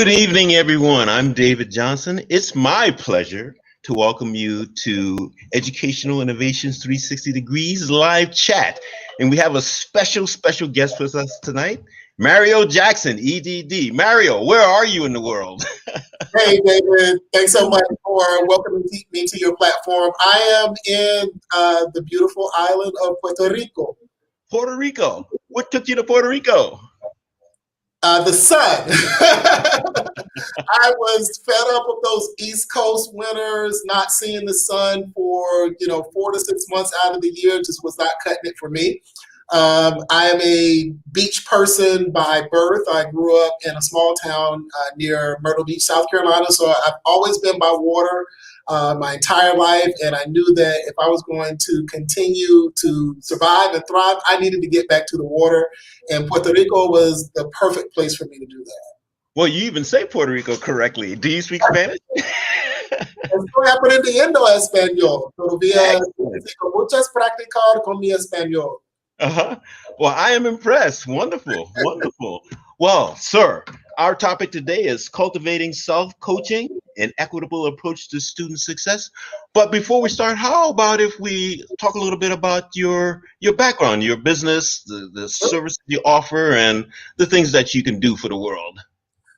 Good evening, everyone. I'm David Johnson. It's my pleasure to welcome you to Educational Innovations 360 Degrees live chat. And we have a special guest with us tonight, Mario Jackson, EDD. Mario, where are you in the world? Hey, David. Thanks so much for welcoming me to your platform. I am in the beautiful island of Puerto Rico. Puerto Rico. What took you to Puerto Rico? The sun. I was fed up with those East Coast winters, not seeing the sun for 4 to 6 months out of the year. Just was not cutting it for me. I am a beach person by birth. I grew up in a small town near Myrtle Beach, South Carolina. So I've always been by water my entire life. And I knew that if I was going to continue to survive and thrive, I needed to get back to the water. And Puerto Rico was the perfect place for me to do that. Well, you even say Puerto Rico correctly. Do you speak Spanish? Estoy aprendiendo español. Todavía tengo muchas practicar con mi español. Well, I am impressed. Wonderful, wonderful. Well, sir, our topic today is cultivating self-coaching, an equitable approach to student success. But before we start, how about if we talk a little bit about your background, your business, the services you offer, and the things that you can do for the world?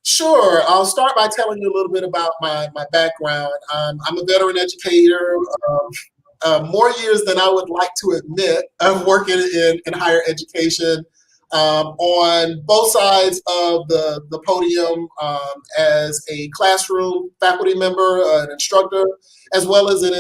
Sure. I'll start by telling you a little bit about my background. I'm a veteran educator. More years than I would like to admit of working in higher education on both sides of the podium as a classroom faculty member, an instructor, as well as an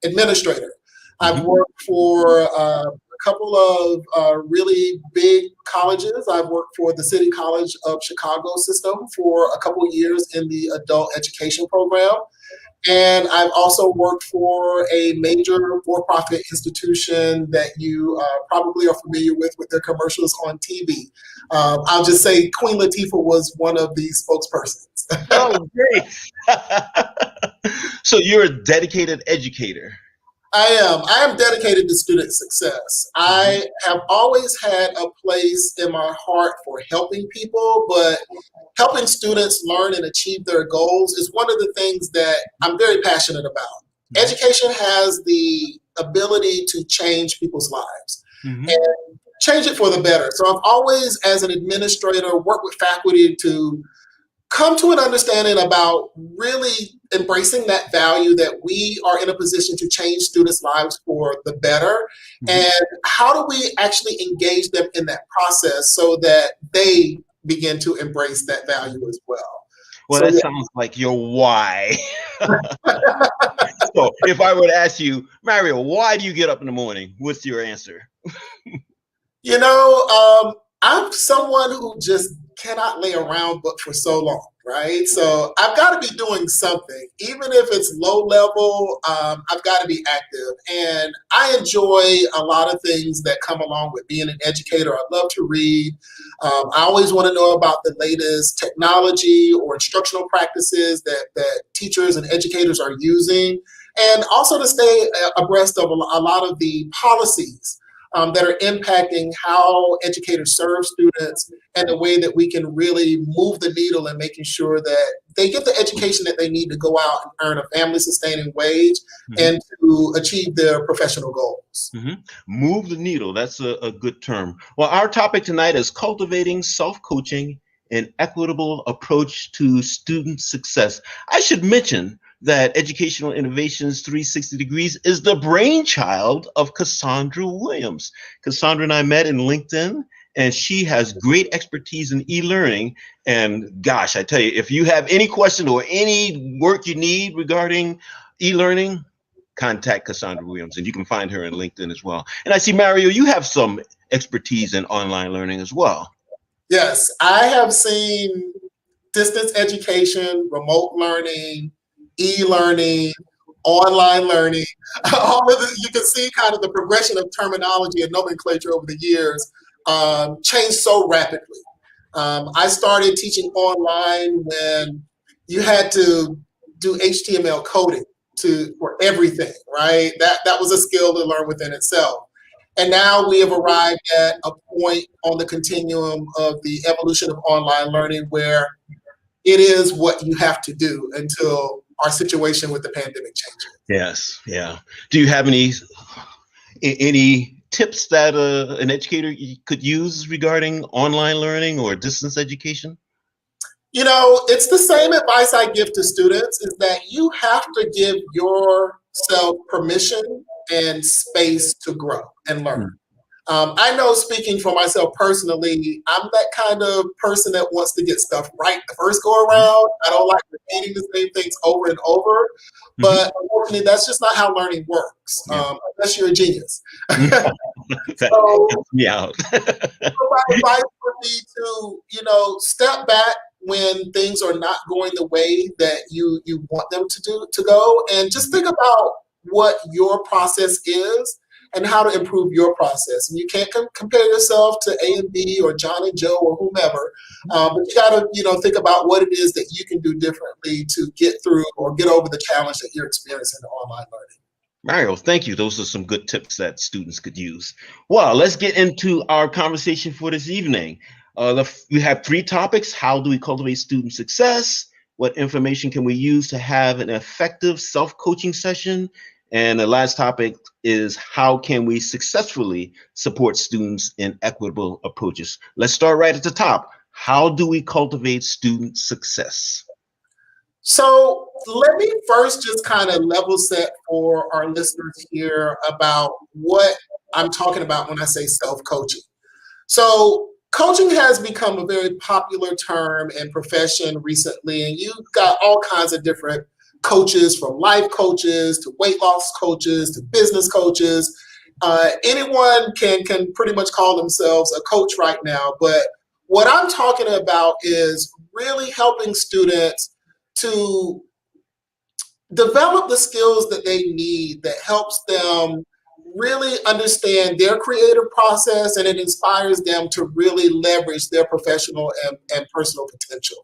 administrator. I've worked for a couple of really big colleges. I've worked for the City College of Chicago system for a couple of years in the adult education program. And I've also worked for a major for-profit institution that you probably are familiar with their commercials on TV. I'll just say Queen Latifah was one of the spokespersons. Oh, great. So you're a dedicated educator. I am dedicated to student success. I have always had a place in my heart for helping people, but helping students learn and achieve their goals is one of the things that I'm very passionate about. Education has the ability to change people's lives and change it for the better. So I've always, as an administrator, worked with faculty to come to an understanding about really embracing that value that we are in a position to change students' lives for the better. And how do we actually engage them in that process so that they begin to embrace that value as well? Well, that sounds like your why. So if I were to ask you, Mario, why do you get up in the morning? What's your answer? I'm someone who just cannot lay around but for so long, right? So I've got to be doing something. Even if it's low level, I've got to be active. And I enjoy a lot of things that come along with being an educator. I love to read. I always want to know about the latest technology or instructional practices that teachers and educators are using. And also to stay abreast of a lot of the policies that are impacting how educators serve students and the way that we can really move the needle in making sure that they get the education that they need to go out and earn a family-sustaining wage and to achieve their professional goals. Move the needle. That's a good term. Well, our topic tonight is cultivating self-coaching, an equitable approach to student success. I should mention that Educational Innovations 360 Degrees is the brainchild of Cassandra Williams. Cassandra and I met in LinkedIn, and she has great expertise in e-learning. And gosh, I tell you, if you have any question or any work you need regarding e-learning, contact Cassandra Williams, and you can find her in LinkedIn as well. And I see, Mario, you have some expertise in online learning as well. Yes, I have seen distance education, remote learning, e-learning, online learning, all of it. You can see kind of the progression of terminology and nomenclature over the years change so rapidly. I started teaching online when you had to do HTML coding for everything, right? That was a skill to learn within itself. And now we have arrived at a point on the continuum of the evolution of online learning where it is what you have to do until our situation with the pandemic changes. Yes, yeah. Do you have any tips that an educator could use regarding online learning or distance education? You know, it's the same advice I give to students, is that you have to give yourself permission and space to grow and learn. I know, speaking for myself personally, I'm that kind of person that wants to get stuff right the first go around. I don't like repeating the same things over and over, but unfortunately, that's just not how learning works, unless you're a genius. So, yeah. so my advice would be to, you know, step back when things are not going the way that you want them to go, and just think about what your process is and how to improve your process. And you can't compare yourself to A and B or John and Joe or whomever, but you got to, you know, think about what it is that you can do differently to get through or get over the challenge that you're experiencing in online learning. Mario, thank you. Those are some good tips that students could use. Well, let's get into our conversation for this evening. We have 3 topics. How do we cultivate student success? What information can we use to have an effective self-coaching session? And the last topic is, how can we successfully support students in equitable approaches? Let's start right at the top. How do we cultivate student success? So let me first just kind of level set for our listeners here about what I'm talking about when I say self-coaching. So coaching has become a very popular term and profession recently, and you've got all kinds of different coaches, from life coaches to weight loss coaches to business coaches. Anyone can pretty much call themselves a coach right now. But what I'm talking about is really helping students to develop the skills that they need, that helps them really understand their creative process, and it inspires them to really leverage their professional and personal potential.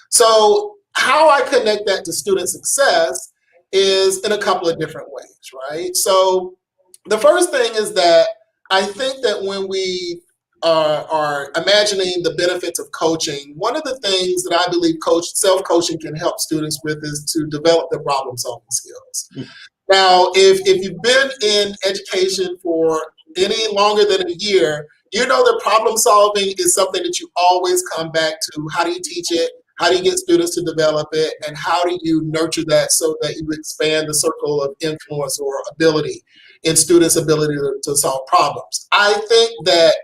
So how I connect that to student success is in a couple of different ways, right? So the first thing is that I think that when we are imagining the benefits of coaching, one of the things that I believe self-coaching can help students with is to develop their problem-solving skills. Now, if you've been in education for any longer than a year, you know that problem solving is something that you always come back to. How do you teach it? How do you get students to develop it? And how do you nurture that so that you expand the circle of influence or ability in students' ability to solve problems? I think that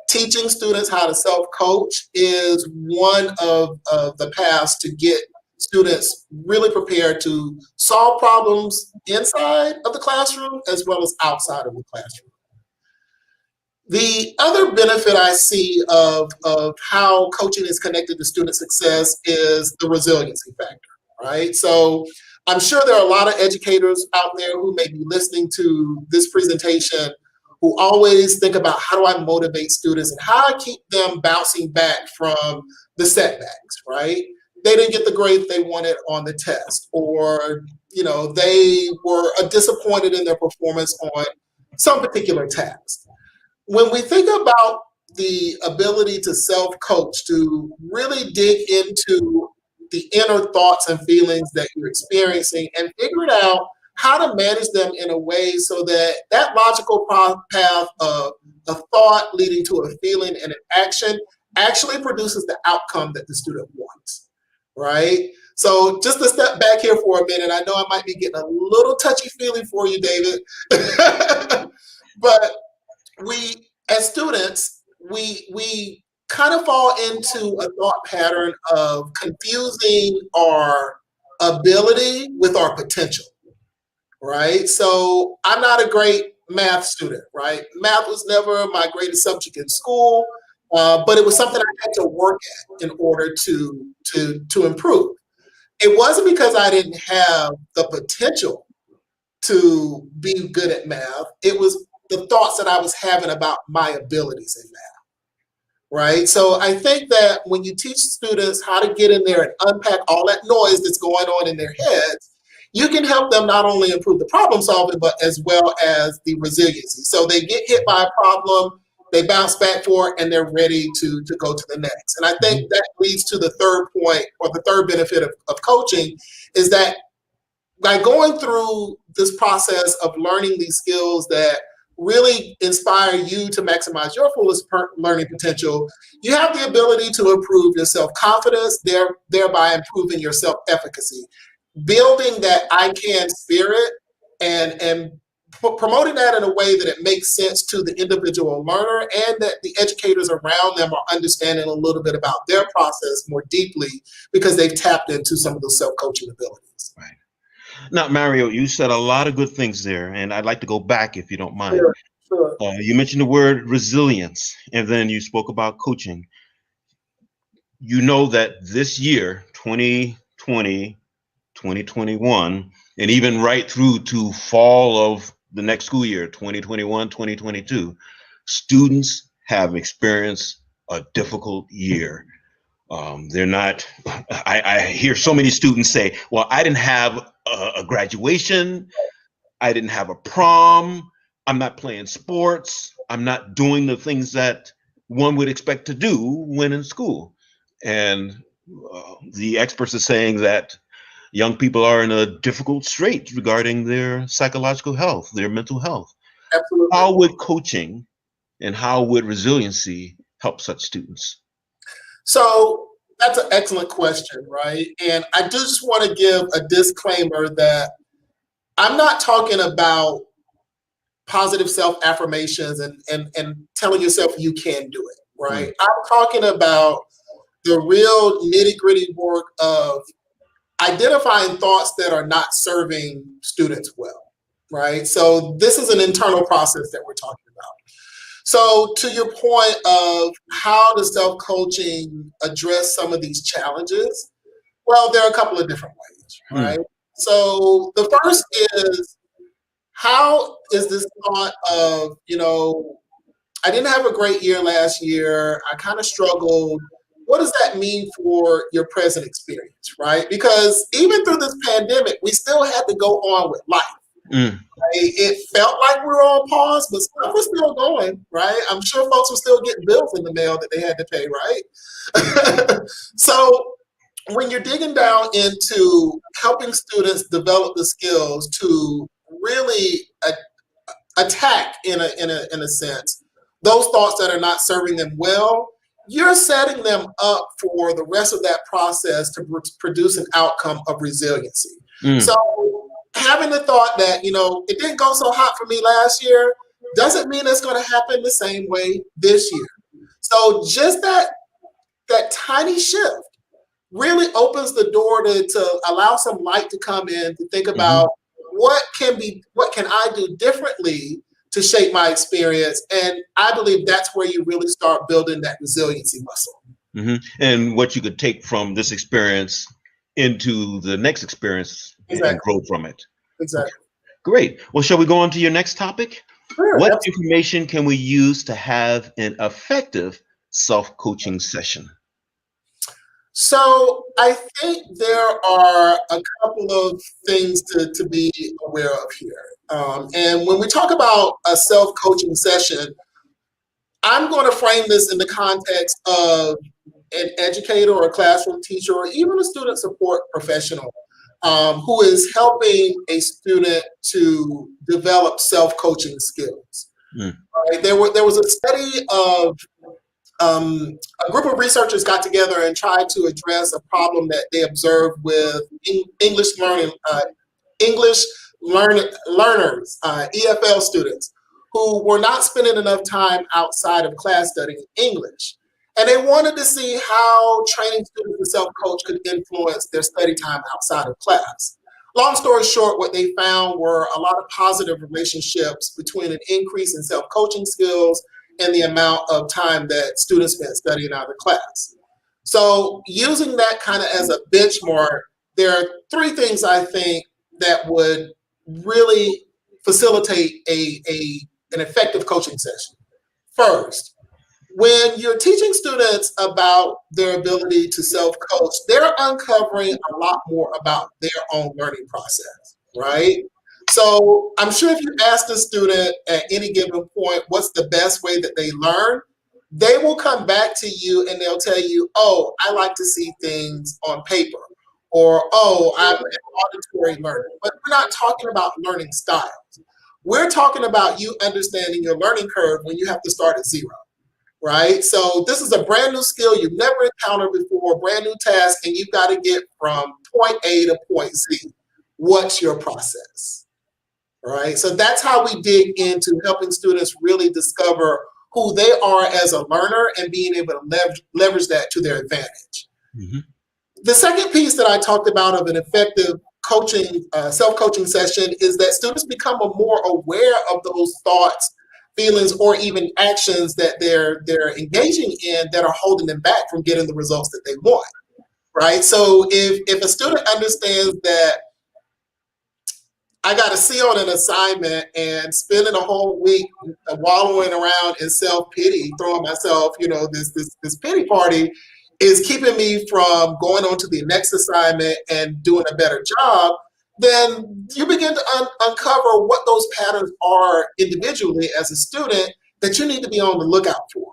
teaching students how to self-coach is one of the paths to get students really prepared to solve problems inside of the classroom as well as outside of the classroom. The other benefit I see of how coaching is connected to student success is the resiliency factor, right? So I'm sure there are a lot of educators out there who may be listening to this presentation who always think about, how do I motivate students and how I keep them bouncing back from the setbacks, right? They didn't get the grade they wanted on the test, or, you know, they were disappointed in their performance on some particular task. When we think about the ability to self-coach, to really dig into the inner thoughts and feelings that you're experiencing and figure out how to manage them in a way so that that logical path of a thought leading to a feeling and an action actually produces the outcome that the student wants, right? So just to step back here for a minute, I know I might be getting a little touchy-feely for you, David, but we, as students, we kind of fall into a thought pattern of confusing our ability with our potential, right? So I'm not a great math student, right? Math was never my greatest subject in school, but it was something I had to work at in order to improve. It wasn't because I didn't have the potential to be good at math. It was the thoughts that I was having about my abilities in math, right? So I think that when you teach students how to get in there and unpack all that noise that's going on in their heads, you can help them not only improve the problem solving, but as well as the resiliency. So they get hit by a problem, they bounce back for it, and they're ready to go to the next. And I think that leads to the third point, or the third benefit of coaching, is that by going through this process of learning these skills that really inspire you to maximize your fullest learning potential, you have the ability to improve your self-confidence, thereby improving your self-efficacy. Building that I can spirit and promoting that in a way that it makes sense to the individual learner, and that the educators around them are understanding a little bit about their process more deeply because they've tapped into some of those self-coaching abilities. Right. Now, Mario, you said a lot of good things there, and I'd like to go back if you don't mind. Sure. You mentioned the word resilience, and then you spoke about coaching. You know that this year, 2020, 2021, and even right through to fall of the next school year, 2021, 2022, students have experienced a difficult year. They're not, I hear so many students say, well, I didn't have a graduation. I didn't have a prom. I'm not playing sports. I'm not doing the things that one would expect to do when in school. And the experts are saying that young people are in a difficult strait regarding their psychological health, their mental health. Absolutely. How would coaching and how would resiliency help such students? So that's an excellent question, right? And I do just want to give a disclaimer that I'm not talking about positive self-affirmations and telling yourself you can do it, right? I'm talking about the real nitty-gritty work of identifying thoughts that are not serving students well, right? So this is an internal process that we're talking about. So to your point of how does self-coaching address some of these challenges? Well, there are a couple of different ways, right? So the first is, how is this thought of, I didn't have a great year last year, I kind of struggled. What does that mean for your present experience, right? Because even through this pandemic, we still had to go on with life. Right? It felt like we were on pause, but stuff was still going, right? I'm sure folks were still getting bills in the mail that they had to pay, right? So when you're digging down into helping students develop the skills to really attack, in a sense, those thoughts that are not serving them well, you're setting them up for the rest of that process to produce an outcome of resiliency. So having the thought that, it didn't go so hot for me last year doesn't mean it's going to happen the same way this year. So just that tiny shift really opens the door to allow some light to come in, to think about what can I do differently to shape my experience. And I believe that's where you really start building that resiliency muscle. And what you could take from this experience into the next experience and grow from it. Exactly. Okay. Great. Well, shall we go on to your next topic? Sure, what absolutely. information can we use to have an effective self-coaching session? So I think there are a couple of things to be aware of here. And when we talk about a self-coaching session, I'm going to frame this in the context of an educator or a classroom teacher or even a student support professional who is helping a student to develop self-coaching skills. Right? There was a study of a group of researchers got together and tried to address a problem that they observed with English learners, EFL students, who were not spending enough time outside of class studying English. And they wanted to see how training students in self-coach could influence their study time outside of class. Long story short, what they found were a lot of positive relationships between an increase in self-coaching skills and the amount of time that students spent studying out of class. So using that kind of as a benchmark, there are three things I think that would really facilitate an effective coaching session. First, when you're teaching students about their ability to self-coach, they're uncovering a lot more about their own learning process, right? So I'm sure if you ask the student at any given point, what's the best way that they learn, they will come back to you and they'll tell you, oh, I like to see things on paper, or, oh, I'm an auditory learner. But we're not talking about learning styles. We're talking about you understanding your learning curve when you have to start at zero, right? So this is a brand new skill you've never encountered before, brand new task, and you've got to get from point A to point Z. What's your process? All right, so that's how we dig into helping students really discover who they are as a learner and being able to leverage that to their advantage. Mm-hmm. The second piece that I talked about of an effective coaching, self-coaching session is that students become more aware of those thoughts, feelings, or even actions that they're engaging in that are holding them back from getting the results that they want, right? So if a student understands that I got a C on an assignment and spending a whole week wallowing around in self-pity, throwing myself, this pity party is keeping me from going on to the next assignment and doing a better job, then you begin to uncover what those patterns are individually as a student that you need to be on the lookout for.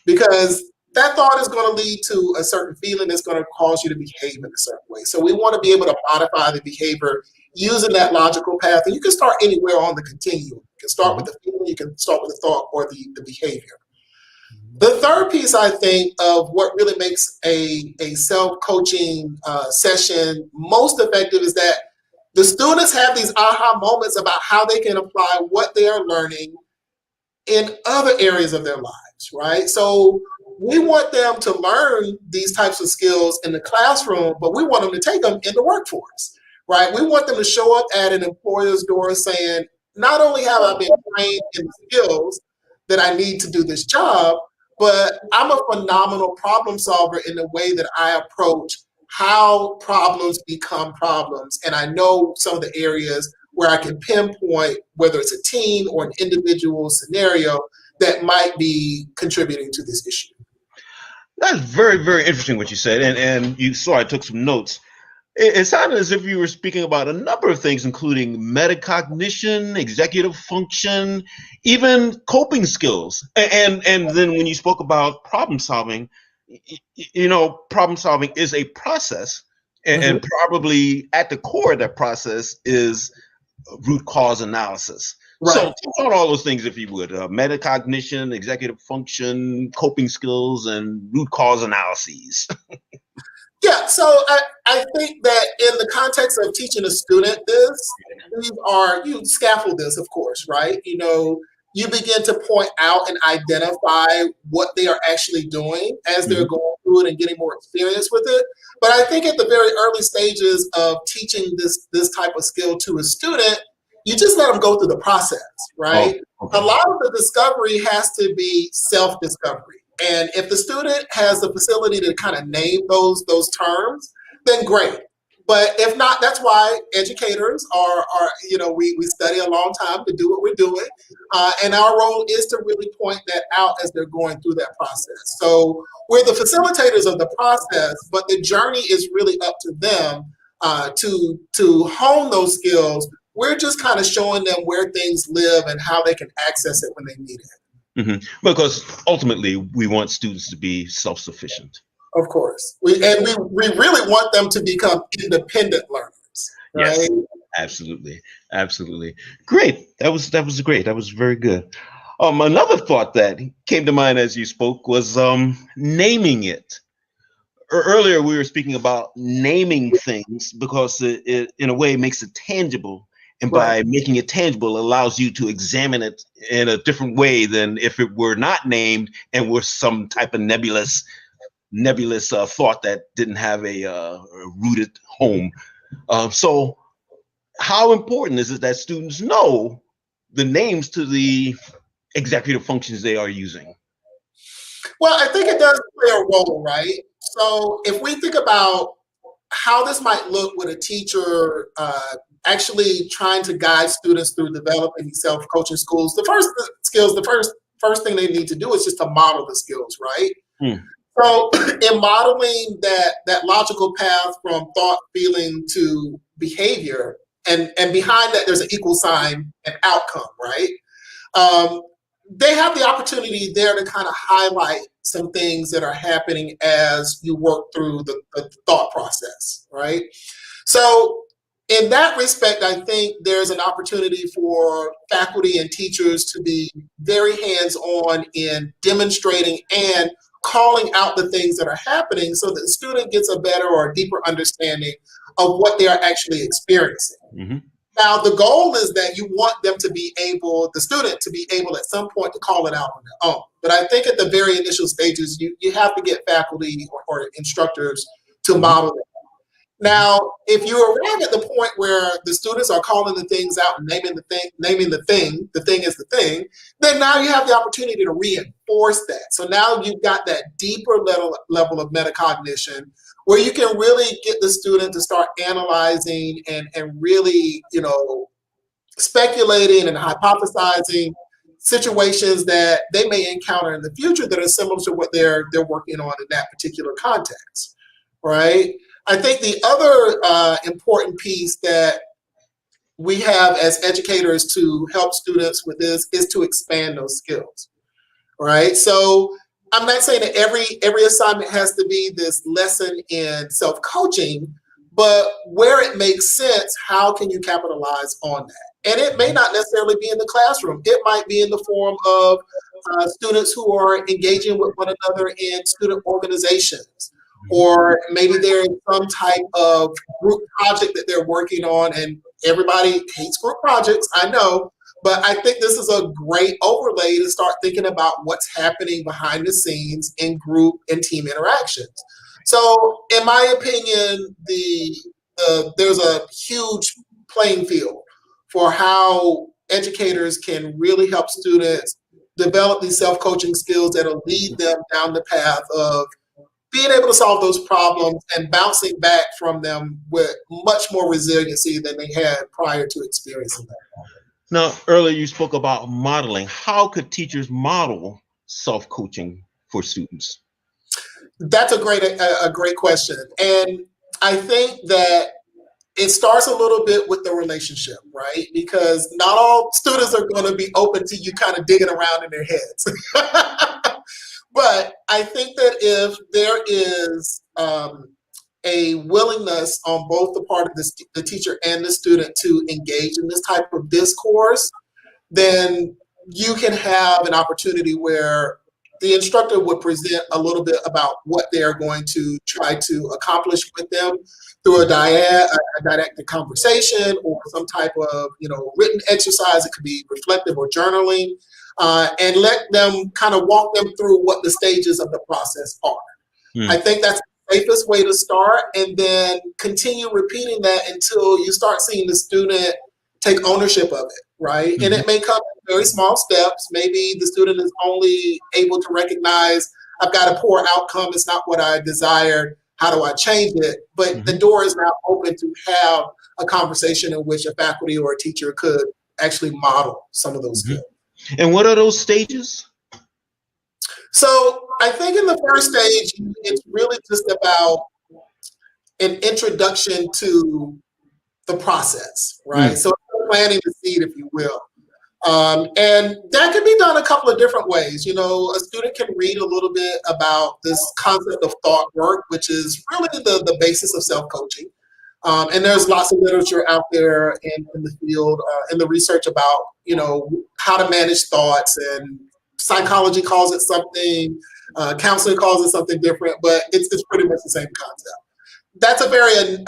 Because that thought is going to lead to a certain feeling that's going to cause you to behave in a certain way. So we want to be able to modify the behavior using that logical path. And you can start anywhere on the continuum. You can start with the feeling, you can start with the thought or the behavior. The third piece, I think, of what really makes a self-coaching session most effective is that the students have these aha moments about how they can apply what they are learning in other areas of their lives, right? So we want them to learn these types of skills in the classroom, but we want them to take them in the workforce, right? We want them to show up at an employer's door saying, not only have I been trained in the skills that I need to do this job, but I'm a phenomenal problem solver in the way that I approach how problems become problems. And I know some of the areas where I can pinpoint whether it's a team or an individual scenario that might be contributing to this issue. That's very, very interesting what you said. And you saw I took some notes. It sounded as if you were speaking about a number of things, including metacognition, executive function, even coping skills. And then when you spoke about problem solving, problem solving is a process. And probably at the core of that process is root cause analysis. Right. So talk about all those things, if you would, metacognition, executive function, coping skills, and root cause analyses. Yeah, so I think that in the context of teaching a student this, you scaffold this, of course, right? You begin to point out and identify what they are actually doing as they're going through it and getting more experience with it. But I think at the very early stages of teaching this type of skill to a student, you just let them go through the process, right? Oh, okay. A lot of the discovery has to be self-discovery. And if the student has the facility to kind of name those terms, then great. But if not, that's why educators are we study a long time to do what we're doing. And our role is to really point that out as they're going through that process. So we're the facilitators of the process, but the journey is really up to them to hone those skills. We're just kind of showing them where things live and how they can access it when they need it. Mm-hmm. Because ultimately, we want students to be self-sufficient. Of course. We really want them to become independent learners. Right? Yes, absolutely. Absolutely. Great. That was great. That was very good. Another thought that came to mind as you spoke was naming it. Earlier, we were speaking about naming things because it in a way, makes it tangible. And by making it tangible, allows you to examine it in a different way than if it were not named and were some type of nebulous thought that didn't have a rooted home. So how important is it that students know the names to the executive functions they are using? Well, I think it does play a role, right? So if we think about how this might look with a teacher actually trying to guide students through developing self-coaching skills, the first thing they need to do is just to model the skills, right? So in modeling that logical path from thought, feeling to behavior, and behind that there's an equal sign and outcome, right? They have the opportunity there to kind of highlight some things that are happening as you work through the thought process, right? So in that respect, I think there's an opportunity for faculty and teachers to be very hands-on in demonstrating and calling out the things that are happening so that the student gets a better or a deeper understanding of what they are actually experiencing. Mm-hmm. Now, the goal is that you want them to be able, the student to be able at some point to call it out on their own. But I think at the very initial stages, you have to get faculty or instructors to model it. Now, if you arrive at the point where the students are calling the things out and naming the thing is the thing, then now you have the opportunity to reinforce that. So now you've got that deeper level of metacognition where you can really get the student to start analyzing and really, speculating and hypothesizing situations that they may encounter in the future that are similar to what they're working on in that particular context, right? I think the other important piece that we have as educators to help students with this is to expand those skills, right? So I'm not saying that every assignment has to be this lesson in self-coaching, but where it makes sense, how can you capitalize on that? And it may not necessarily be in the classroom. It might be in the form of students who are engaging with one another in student organizations. Or maybe there's some type of group project that they're working on, and everybody hates group projects, I know, but I think this is a great overlay to start thinking about what's happening behind the scenes in group and team interactions. So in my opinion, there's a huge playing field for how educators can really help students develop these self-coaching skills that'll lead them down the path of being able to solve those problems and bouncing back from them with much more resiliency than they had prior to experiencing that. Now, earlier you spoke about modeling. How could teachers model self-coaching for students? That's a great question. And I think that it starts a little bit with the relationship, right? Because not all students are going to be open to you kind of digging around in their heads. But I think that if there is a willingness on both the part of the teacher and the student to engage in this type of discourse, then you can have an opportunity where the instructor would present a little bit about what they're going to try to accomplish with them through a didactic conversation or some type of written exercise. It could be reflective or journaling. And let them kind of walk them through what the stages of the process are. I think that's the safest way to start, and then continue repeating that until you start seeing the student take ownership of it, right? And it may come in very small steps. Maybe the student is only able to recognize, I've got a poor outcome, it's not what I desired, how do I change it? But the door is now open to have a conversation in which a faculty or a teacher could actually model some of those skills. And what are those stages? So I think in the first stage, it's really just about an introduction to the process, right? So planting the seed, if you will. And that can be done a couple of different ways. A student can read a little bit about this concept of thought work, which is really the basis of self-coaching. And there's lots of literature out there in the field, in the research about, how to manage thoughts, and psychology calls it something, counseling calls it something different, but it's pretty much the same concept. That's a very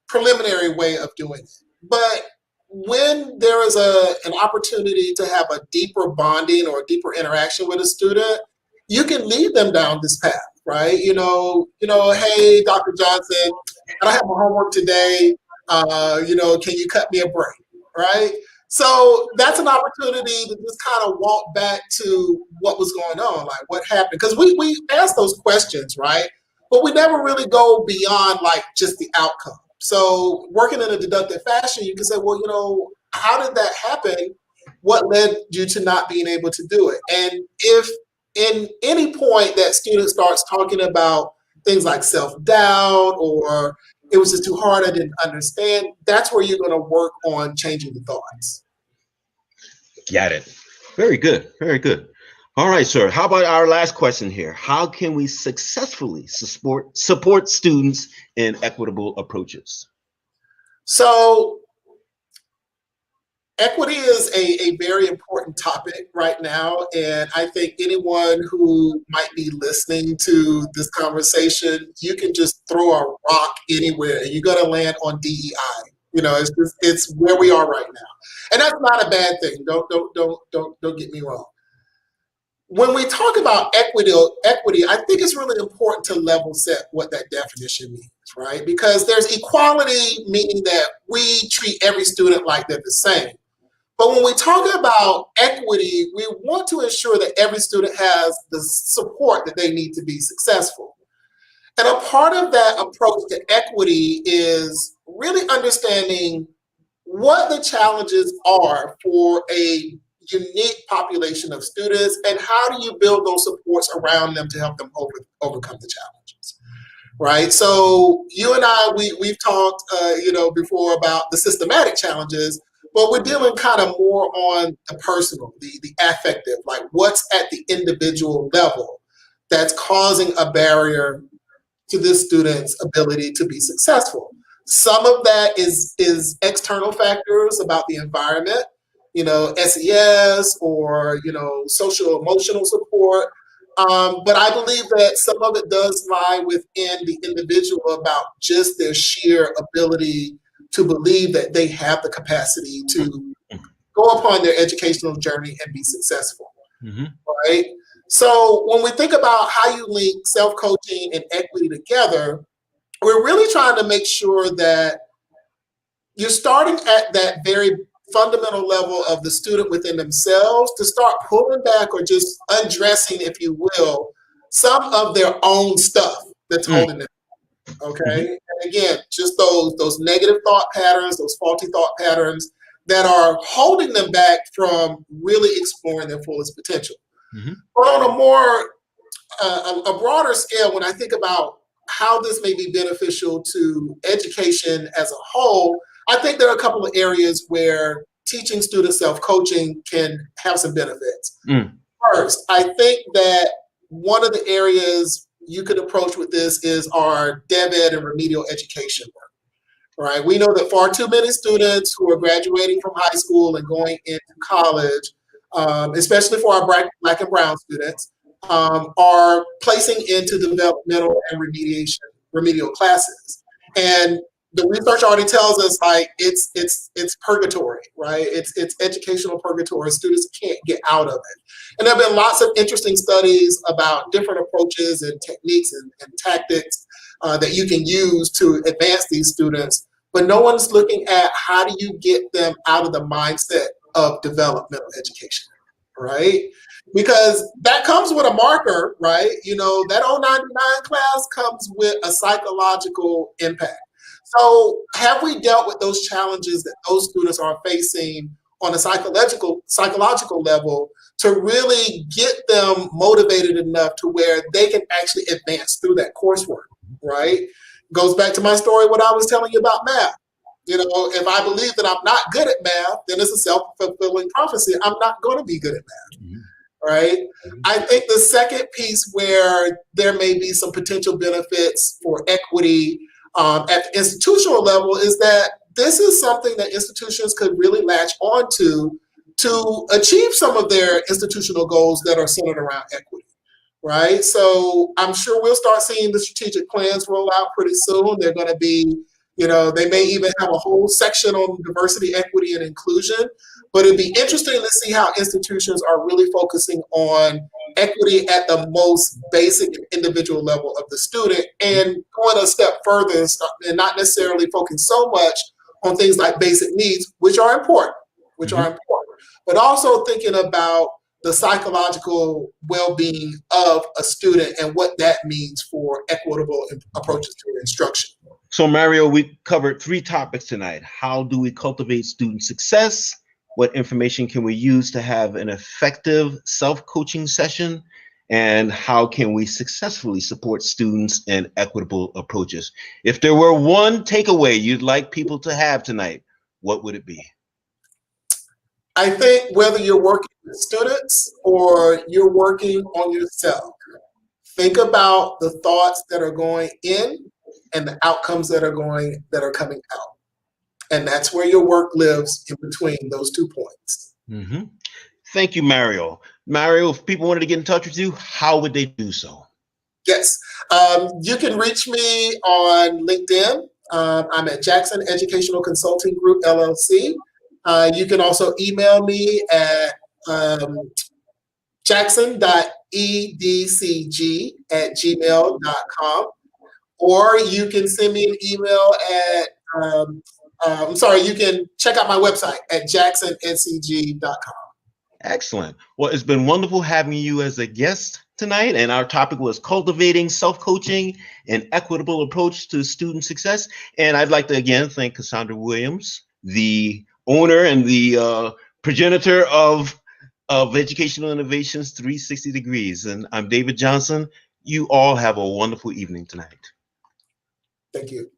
preliminary way of doing it. But when there is an opportunity to have a deeper bonding or a deeper interaction with a student, you can lead them down this path, right? Hey, Dr. Johnson, I don't have my homework today. Can you cut me a break, right? So that's an opportunity to just kind of walk back to what was going on, like what happened. Because we ask those questions, right? But we never really go beyond like just the outcome. So working in a deductive fashion, you can say, well, how did that happen? What led you to not being able to do it? And if in any point that student starts talking about things like self-doubt or it was just too hard, I didn't understand. That's where you're going to work on changing the thoughts. Got it. Very good. Very good. All right, sir. How about our last question here? How can we successfully support students in equitable approaches? So equity is a very important topic right now, and I think anyone who might be listening to this conversation, you can just throw a rock anywhere and you're going to land on DEI. You know, it's where we are right now, and that's not a bad thing. Don't get me wrong. When we talk about equity, I think it's really important to level set what that definition means, right? Because there's equality, meaning that we treat every student like they're the same. But when we talk about equity, we want to ensure that every student has the support that they need to be successful. And a part of that approach to equity is really understanding what the challenges are for a unique population of students and how do you build those supports around them to help them overcome the challenges, right? So you and I, we've talked, before about the systematic challenges, but we're dealing kind of more on the personal, the affective, like what's at the individual level that's causing a barrier to this student's ability to be successful. Some of that is external factors about the environment, SES or, social emotional support. But I believe that some of it does lie within the individual about just their sheer ability to believe that they have the capacity to go upon their educational journey and be successful, right? So when we think about how you link self-coaching and equity together, we're really trying to make sure that you're starting at that very fundamental level of the student within themselves to start pulling back or just undressing, if you will, some of their own stuff that's holding them. Okay. And again, just those negative thought patterns, those faulty thought patterns that are holding them back from really exploring their fullest potential. But on a more a broader scale, when I think about how this may be beneficial to education as a whole, I think there are a couple of areas where teaching students self-coaching can have some benefits. First, I think that one of the areas you could approach with this is our DevEd and remedial education work, right? We know that far too many students who are graduating from high school and going into college, especially for our Black and Brown students, are placing into developmental and remedial classes. And the research already tells us like it's purgatory, right? It's educational purgatory. Students can't get out of it. And there have been lots of interesting studies about different approaches and techniques and tactics that you can use to advance these students, but no one's looking at how do you get them out of the mindset of developmental education, right? Because that comes with a marker, right? That 099 class comes with a psychological impact. So have we dealt with those challenges that those students are facing on a psychological level to really get them motivated enough to where they can actually advance through that coursework, right? Goes back to my story, what I was telling you about math. If I believe that I'm not good at math, then it's a self-fulfilling prophecy. I'm not going to be good at math, right? I think the second piece where there may be some potential benefits for equity at the institutional level is that this is something that institutions could really latch onto to achieve some of their institutional goals that are centered around equity, right? So I'm sure we'll start seeing the strategic plans roll out pretty soon. They're going to be, they may even have a whole section on diversity, equity, and inclusion. But it'd be interesting to see how institutions are really focusing on equity at the most basic and individual level of the student and going a step further and not necessarily focusing so much on things like basic needs, which are important, but also thinking about the psychological well-being of a student and what that means for equitable approaches to instruction. So Mario, we covered 3 topics tonight. How do we cultivate student success? What information can we use to have an effective self-coaching session? and how can we successfully support students in equitable approaches. If there were one takeaway you'd like people to have tonight, what would it be? I think whether you're working with students or you're working on yourself, think about the thoughts that are going in and the outcomes that are coming out. And that's where your work lives, in between those 2 points. Mm-hmm. Thank you, Mario. Mario, if people wanted to get in touch with you, how would they do so? Yes, you can reach me on LinkedIn. I'm at Jackson Educational Consulting Group, LLC. You can also email me at jackson.edcg@gmail.com, or you can send me an email at, you can check out my website at jacksoncg.com. Excellent. Well, it's been wonderful having you as a guest tonight, and our topic was cultivating self-coaching and equitable approach to student success. And I'd like to again thank Cassandra Williams, the owner and the progenitor of Educational Innovations 360 Degrees. And I'm David Johnson. You all have a wonderful evening tonight. Thank you.